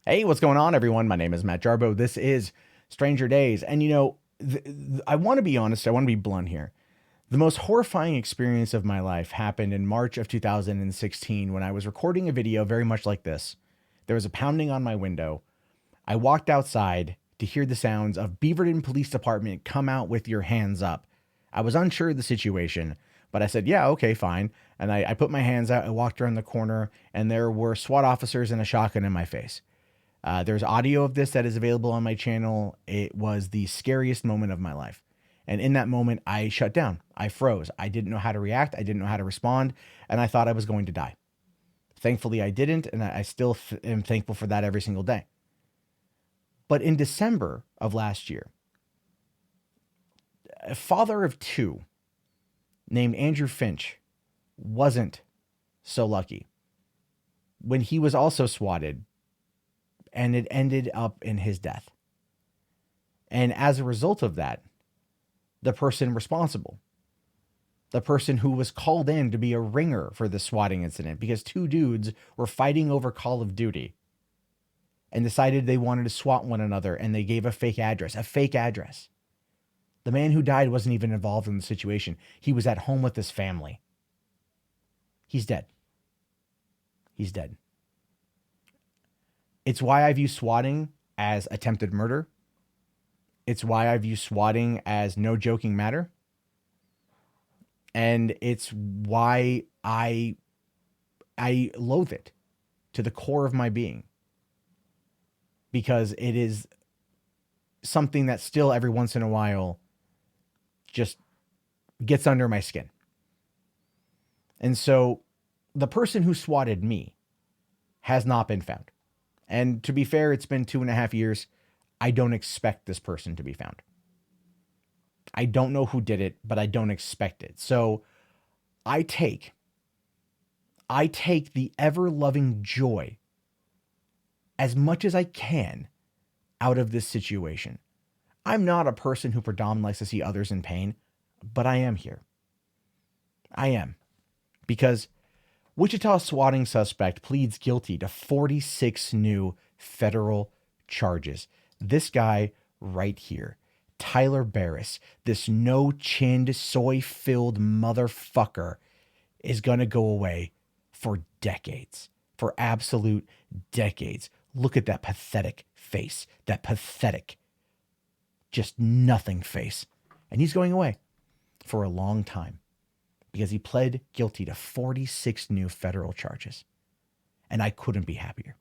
Hey, what's going on, everyone? My name is Matt Jarbo. This is Stranger Days. And I want to be honest, I want to be blunt here. The most horrifying experience of my life happened in March of 2016 when I was recording a video very much like this. There was a pounding on my window. I walked outside to hear the sounds of Beaverton Police Department come out with your hands up. I was unsure of the situation, but I said, yeah, okay, fine. And I put my hands out, I walked around the corner, and there were SWAT officers and a shotgun in my face. There's audio of this that is available on my channel. It was the scariest moment of my life. And in that moment, I shut down. I froze. I didn't know how to react. I didn't know how to respond. And I thought I was going to die. Thankfully, I didn't. And I still am thankful for that every single day. But in December of last year, a father of two named Andrew Finch wasn't so lucky when he was also swatted, and it ended up in his death. And as a result of that, the person responsible, the person who was called in to be a ringer for the swatting incident, because two dudes were fighting over Call of Duty and decided they wanted to swat one another, and they gave a fake address. The man who died wasn't even involved in the situation. He was at home with his family. He's dead. He's dead. It's why I view swatting as attempted murder. It's why I view swatting as no joking matter. And it's why I loathe it to the core of my being. Because it is something that still every once in a while just gets under my skin. And so the person who swatted me has not been found. And to be fair, it's been 2.5 years. I don't expect this person to be found. I don't know who did it, but I don't expect it. So I take the ever-loving joy as much as I can out of this situation. I'm not a person who predominantly likes to see others in pain, but I am here. I am. Because Wichita swatting suspect pleads guilty to 46 new federal charges. This guy right here, Tyler Bariss, this no-chinned, soy-filled motherfucker, is going to go away for decades, for absolute decades. Look at that pathetic face, that pathetic, just nothing face. And he's going away for a long time because he pled guilty to 46 new federal charges. And I couldn't be happier.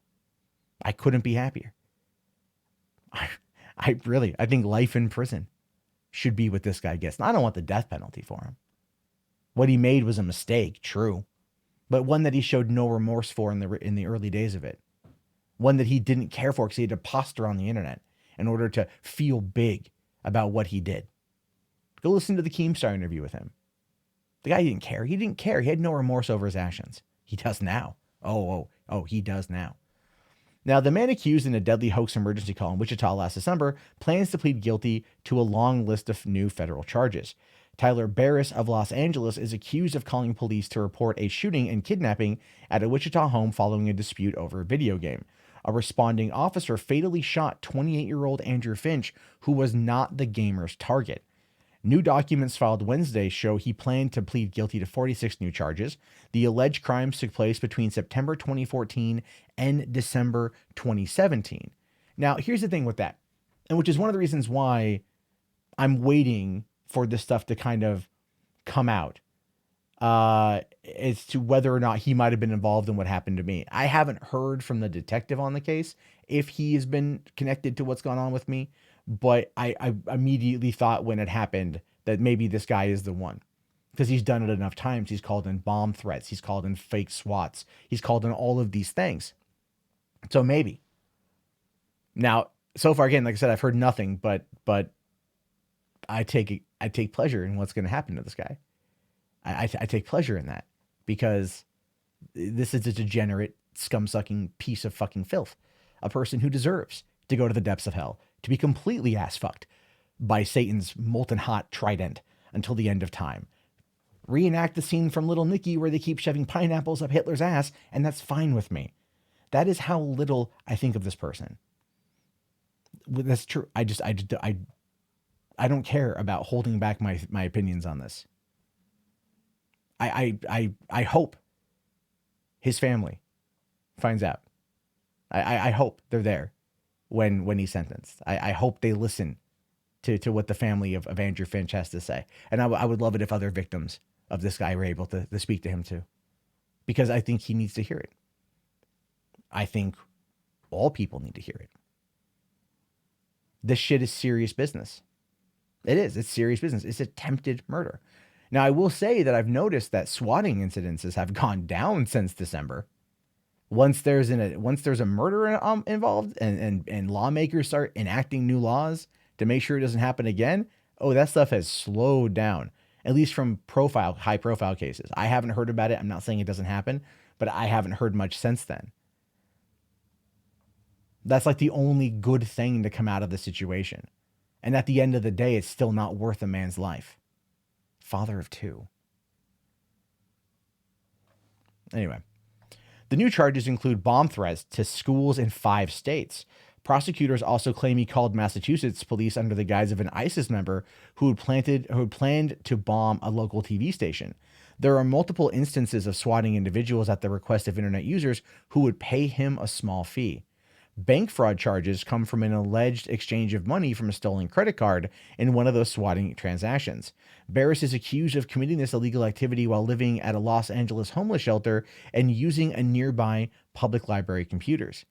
I couldn't be happier. I think life in prison should be what this guy gets. And I don't want the death penalty for him. What he made was a mistake, true, but one that he showed no remorse for in the early days of it. One that he didn't care for because he had to posture on the internet in order to feel big about what he did. Go listen to the Keemstar interview with him. The guy didn't care. He didn't care. He had no remorse over his actions. He does now. Oh, he does now. Now, the man accused in a deadly hoax emergency call in Wichita last December plans to plead guilty to a long list of new federal charges. Tyler Bariss of Los Angeles is accused of calling police to report a shooting and kidnapping at a Wichita home following a dispute over a video game. A responding officer fatally shot 28-year-old Andrew Finch, who was not the gamer's target. New documents filed Wednesday show he planned to plead guilty to 46 new charges. The alleged crimes took place between September 2014 and December 2017. Now, here's the thing with that, and which is one of the reasons why I'm waiting for this stuff to kind of come out as to whether or not he might have been involved in what happened to me. I haven't heard from the detective on the case if he has been connected to what's gone on with me, but I immediately thought when it happened that maybe this guy is the one, because he's done it enough times. He's called in bomb threats. He's called in fake SWATs. He's called in all of these things. So maybe. Now, so far, again, like I said, I've heard nothing, but I take pleasure in what's going to happen to this guy. I take pleasure in that because this is a degenerate, scum-sucking piece of fucking filth. A person who deserves to go to the depths of hell, to be completely ass-fucked by Satan's molten hot trident until the end of time. Reenact the scene from Little Nicky where they keep shoving pineapples up Hitler's ass, and that's fine with me. That is how little I think of this person. That's true. I don't care about holding back my opinions on this. I hope his family finds out. I hope they're there when he's sentenced. I hope they listen to what the family of Andrew Finch has to say. And I would love it if other victims of this guy were able to speak to him too, because I think he needs to hear it. I think all people need to hear it. This shit is serious business. It is. It's serious business. It's attempted murder. Now, I will say that I've noticed that swatting incidences have gone down since December. Once there's a murder involved and lawmakers start enacting new laws to make sure it doesn't happen again, that stuff has slowed down, at least from high profile cases. I haven't heard about it. I'm not saying it doesn't happen, but I haven't heard much since then. That's like the only good thing to come out of the situation. And at the end of the day, it's still not worth a man's life. Father of two. Anyway, the new charges include bomb threats to schools in 5 states. Prosecutors also claim he called Massachusetts police under the guise of an ISIS member who had planned to bomb a local TV station. There are multiple instances of swatting individuals at the request of internet users who would pay him a small fee. Bank fraud charges come from an alleged exchange of money from a stolen credit card in one of those swatting transactions. Bariss is accused of committing this illegal activity while living at a Los Angeles homeless shelter and using a nearby public library computers.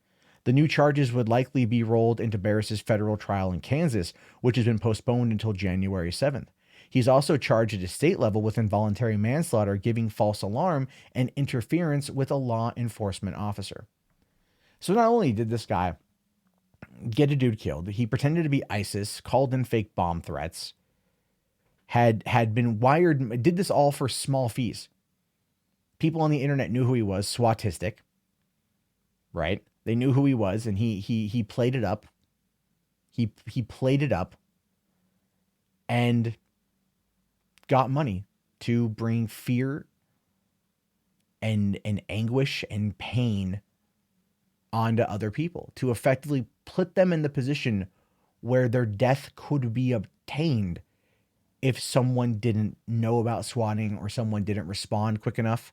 The new charges would likely be rolled into Barriss's federal trial in Kansas, which has been postponed until January 7th. He's also charged at a state level with involuntary manslaughter, giving false alarm, and interference with a law enforcement officer. So not only did this guy get a dude killed, he pretended to be ISIS, called in fake bomb threats, had been wired, did this all for small fees. People on the internet knew who he was, Swatistic, right? They knew who he was, and he played it up. He played it up and got money to bring fear and anguish and pain onto other people, to effectively put them in the position where their death could be obtained if someone didn't know about swatting or someone didn't respond quick enough.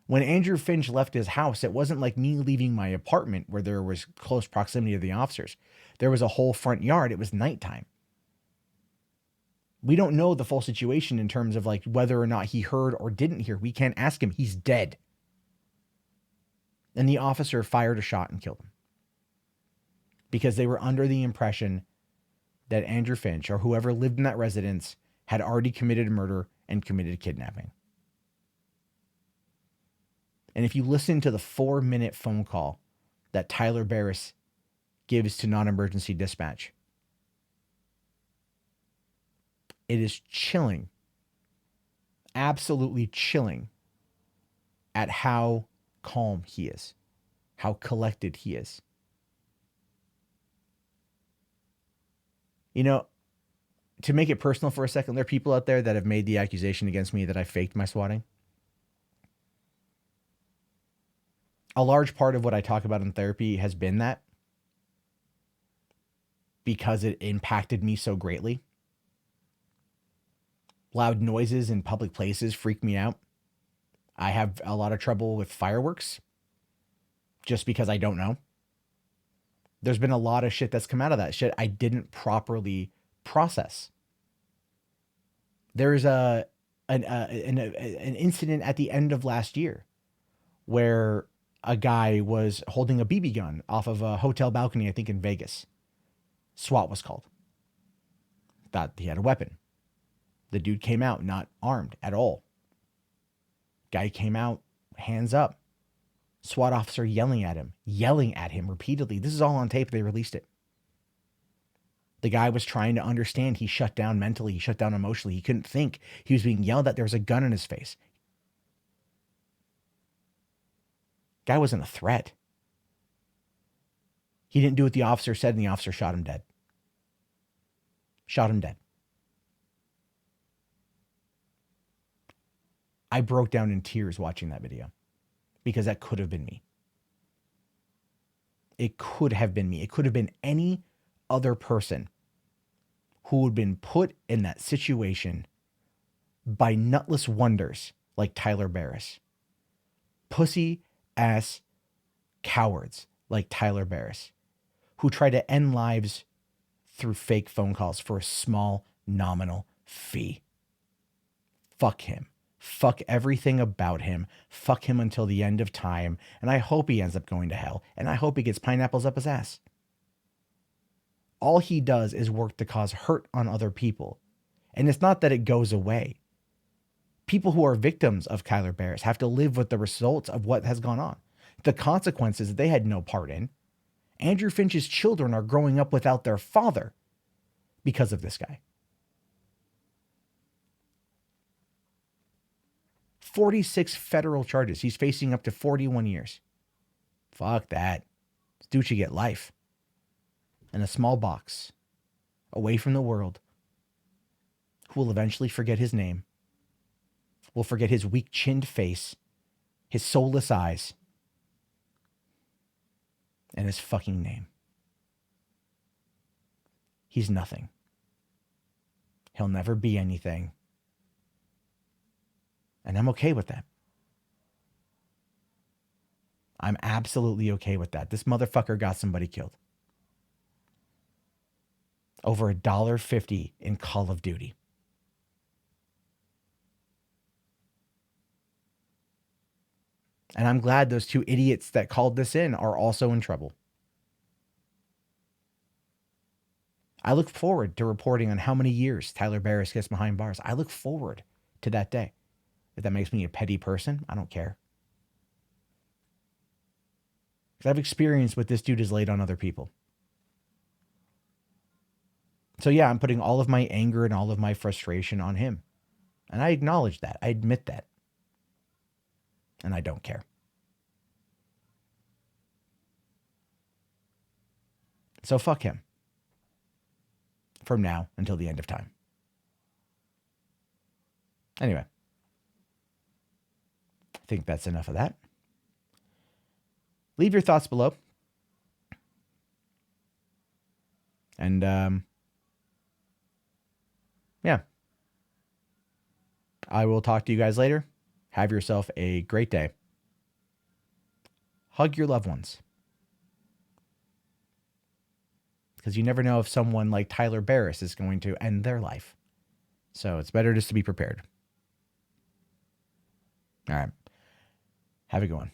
When Andrew Finch left his house, it wasn't like me leaving my apartment where there was close proximity of the officers. There was a whole front yard. It was nighttime. We don't know the full situation in terms of like whether or not he heard or didn't hear. We can't ask him. He's dead. And the officer fired a shot and killed him because they were under the impression that Andrew Finch or whoever lived in that residence had already committed murder and committed kidnapping. And if you listen to the 4-minute phone call that Tyler Bariss gives to non-emergency dispatch, it is chilling, absolutely chilling at how calm he is, how collected he is. You know, to make it personal for a second, there are people out there that have made the accusation against me that I faked my swatting. A large part of what I talk about in therapy has been that, because it impacted me so greatly. Loud noises in public places freak me out. I have a lot of trouble with fireworks just because I don't know. There's been a lot of shit that's come out of that shit I didn't properly process. There's an incident at the end of last year where a guy was holding a BB gun off of a hotel balcony, I think in Vegas. SWAT was called. Thought he had a weapon. The dude came out not armed at all. Guy came out, hands up. SWAT officer yelling at him repeatedly. This is all on tape. They released it. The guy was trying to understand. He shut down mentally. He shut down emotionally. He couldn't think. He was being yelled at. There was a gun in his face. Guy wasn't a threat. He didn't do what the officer said, and the officer shot him dead. Shot him dead. I broke down in tears watching that video because that could have been me. It could have been me. It could have been any other person who had been put in that situation by nutless wonders like Tyler Bariss. Pussy ass cowards like Tyler Bariss, who try to end lives through fake phone calls for a small nominal fee. Fuck him. Fuck everything about him. Fuck him until the end of time. And I hope he ends up going to hell. And I hope he gets pineapples up his ass. All he does is work to cause hurt on other people. And it's not that it goes away. People who are victims of Tyler Bariss have to live with the results of what has gone on. The consequences they had no part in. Andrew Finch's children are growing up without their father because of this guy. 46 federal charges. He's facing up to 41 years. Fuck that. This dude should get life. In a small box, away from the world, who will eventually forget his name, will forget his weak-chinned face, his soulless eyes, and his fucking name. He's nothing. He'll never be anything. And I'm okay with that. I'm absolutely okay with that. This motherfucker got somebody killed. Over $1.50 in Call of Duty. And I'm glad those two idiots that called this in are also in trouble. I look forward to reporting on how many years Tyler Bariss gets behind bars. I look forward to that day. If that makes me a petty person, I don't care. Because I've experienced what this dude has laid on other people. So yeah, I'm putting all of my anger and all of my frustration on him. And I acknowledge that. I admit that. And I don't care. So fuck him. From now until the end of time. Anyway. I think that's enough of that. Leave your thoughts below. And, yeah. I will talk to you guys later. Have yourself a great day. Hug your loved ones. Because you never know if someone like Tyler Bariss is going to end their life. So it's better just to be prepared. All right. Have a good one.